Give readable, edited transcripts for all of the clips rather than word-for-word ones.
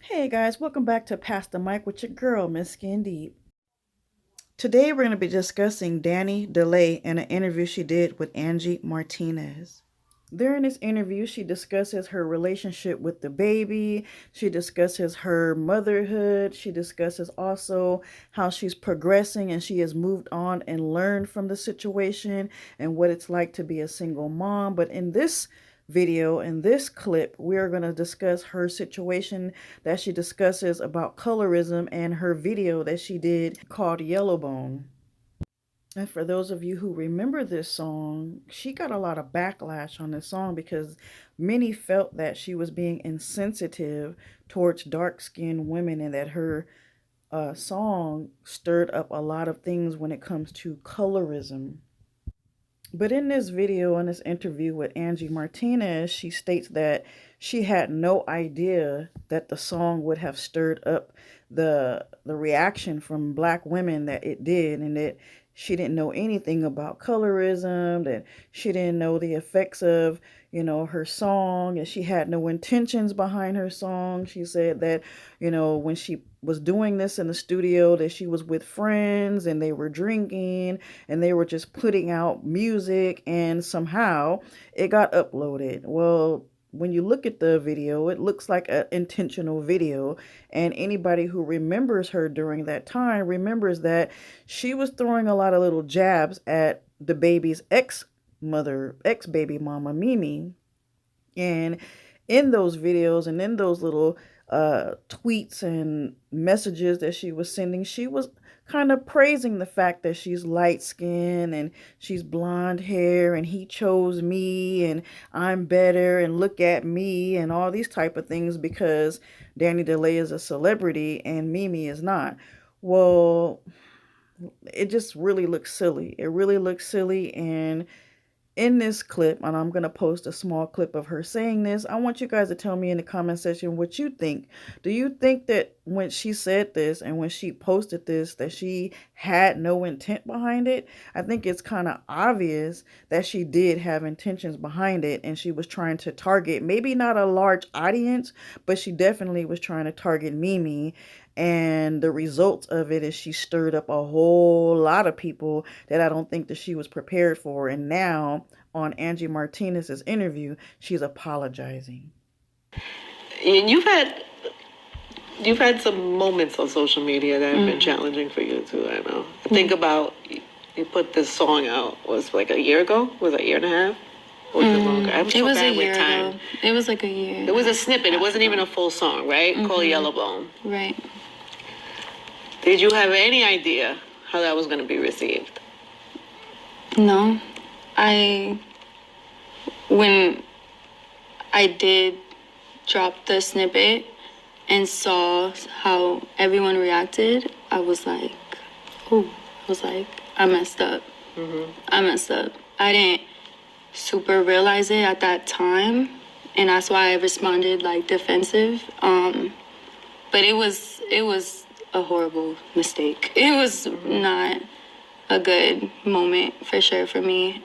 Hey guys, welcome back to Pass the Mic with your girl, Miss Skin Deep. Today we're going to be discussing Dani DeLay and an interview she did with Angie Martinez. During this interview, she discusses her relationship with the baby. She discusses her motherhood. She discusses also how she's progressing and she has moved on and learned from the situation and what it's like to be a single mom. But in this video, in this clip, we are going to discuss her situation that she discusses about colorism and her video that she did called Yellowbone. And for those of you who remember this song, she got a lot of backlash on this song because many felt that she was being insensitive towards dark-skinned women and that her song stirred up a lot of things when it comes to colorism. But in this video, in this interview with Angie Martinez, she states that she had no idea that the song would have stirred up the reaction from black women that it did, and that she didn't know anything about colorism, that she didn't know the effects of, her song, and she had no intentions behind her song. She said that, when she was doing this in the studio, that she was with friends and they were drinking and they were just putting out music, and somehow it got uploaded. Well, when you look at the video, it looks like an intentional video, and anybody who remembers her during that time remembers that she was throwing a lot of little jabs at the baby's ex-mother, ex-baby mama, Mimi. And in those videos and in those little tweets and messages that she was sending, she was kind of praising the fact that she's light skinned and she's blonde hair and he chose me and I'm better and look at me and all these type of things because Dani DeLay is a celebrity and Mimi is not. Well, it just really looks silly. It really looks silly. And in this clip, and I'm going to post a small clip of her saying this, I want you guys to tell me in the comment section what you think. Do you think that when she said this and when she posted this, that she had no intent behind it? I think it's kind of obvious that she did have intentions behind it, and she was trying to target maybe not a large audience, but she definitely was trying to target Mimi. And the result of it is she stirred up a whole lot of people that I don't think that she was prepared for. And now on Angie Martinez's interview, she's apologizing. And you've had some moments on social media that have been challenging for you too. I know. Think about you put this song out, was like a year ago? Was it a year and a half? Or was it longer? I'm so It was a bad with year time. ago. It was like a year. It was a snippet. It wasn't even a full song, right? Called Yellowbone. Right. Did you have any idea how that was going to be received? No. When I did drop the snippet and saw how everyone reacted, I was like, I messed up. I messed up. I didn't super realize it at that time, and that's why I responded like defensive. But it was a horrible mistake. It was not a good moment for sure for me.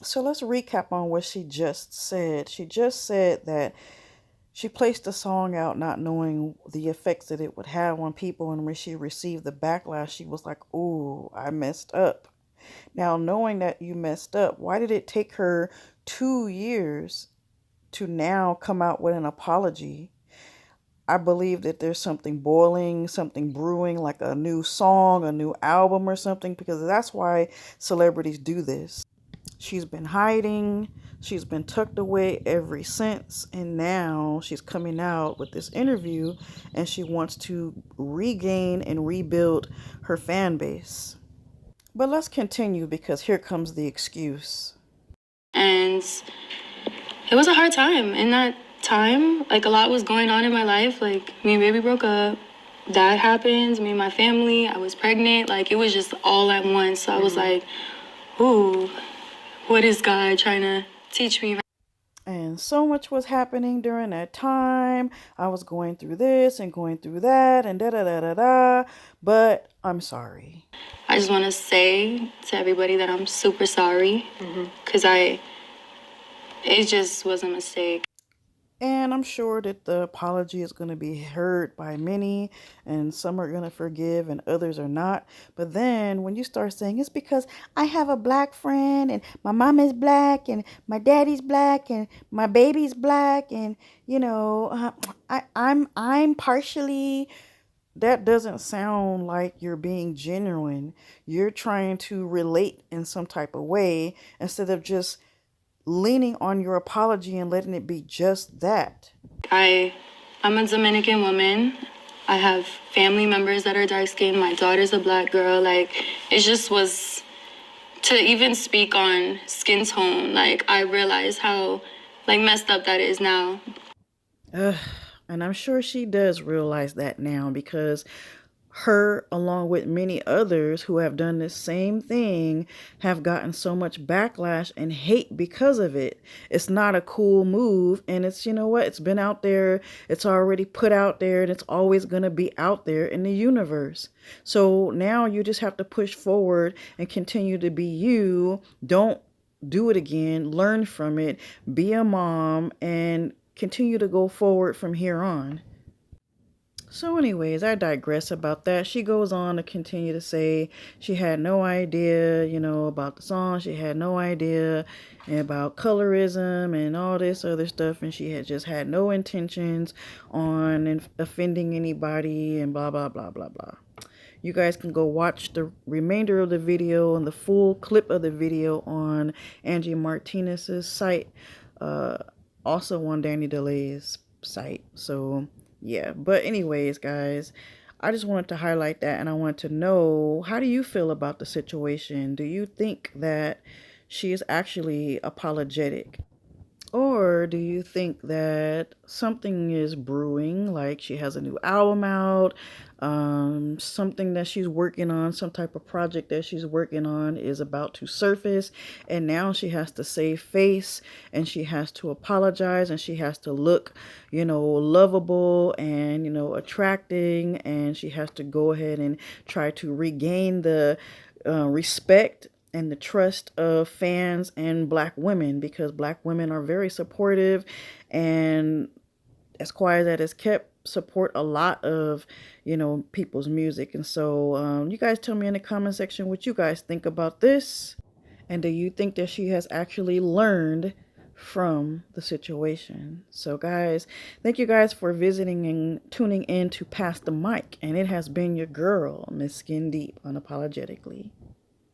So let's recap on what she just said. She just said that she placed the song out not knowing the effects that it would have on people, and when she received the backlash, she was like, "Ooh, I messed up." Now, knowing that you messed up, why did it take her 2 years to now come out with an apology? I believe that there's something boiling, something brewing, like a new song, a new album or something, because that's why celebrities do this. She's been hiding, she's been tucked away ever since, and now she's coming out with this interview and she wants to regain and rebuild her fan base. But let's continue because here comes the excuse. And it was a hard time. In that time, like, a lot was going on in my life. Like, me and baby broke up. That happened. Me and my family. I was pregnant. Like, it was just all at once. So I was like, ooh, what is God trying to teach me? And so much was happening during that time. I was going through this and going through that and da-da-da-da-da. But I'm sorry. I just want to say to everybody that I'm super sorry. Because it just was a mistake. And I'm sure that the apology is going to be heard by many, and some are going to forgive and others are not. But then when you start saying it's because I have a black friend and my mom is black and my daddy's black and my baby's black and I'm partially, that doesn't sound like you're being genuine. You're trying to relate in some type of way instead of just leaning on your apology and letting it be just that. I'm a Dominican woman. I have family members that are dark skinned. My daughter's a black girl. Like, it just was to even speak on skin tone. Like, I realize how like messed up that is now. Ugh, and I'm sure she does realize that now because her, along with many others who have done this same thing, have gotten so much backlash and hate because of it. It's not a cool move, and it's, you know what, it's been out there, it's already put out there, and it's always going to be out there in the universe. So now you just have to push forward and continue to be you. Don't do it again. Learn from it. Be a mom and continue to go forward from here on. So anyways, I digress about that. She goes on to continue to say she had no idea, about the song. She had no idea about colorism and all this other stuff. And she had just had no intentions on offending anybody and blah, blah, blah, blah, blah. You guys can go watch the remainder of the video and the full clip of the video on Angie Martinez's site. Also on Dani DeLay's site. So yeah, but anyways, guys, I just wanted to highlight that, and I want to know, how do you feel about the situation? Do you think that she is actually apologetic? Or do you think that something is brewing, like she has a new album out, something that she's working on, some type of project that she's working on is about to surface, and now she has to save face, and she has to apologize, and she has to look, lovable and, attracting, and she has to go ahead and try to regain the respect and the trust of fans and black women, because black women are very supportive, and as quiet as that is kept, support a lot of people's music. And so you guys tell me in the comment section what you guys think about this, and do you think that she has actually learned from the situation? So guys, thank you guys for visiting and tuning in to Pass the Mic, and it has been your girl, Miss Skin Deep, unapologetically.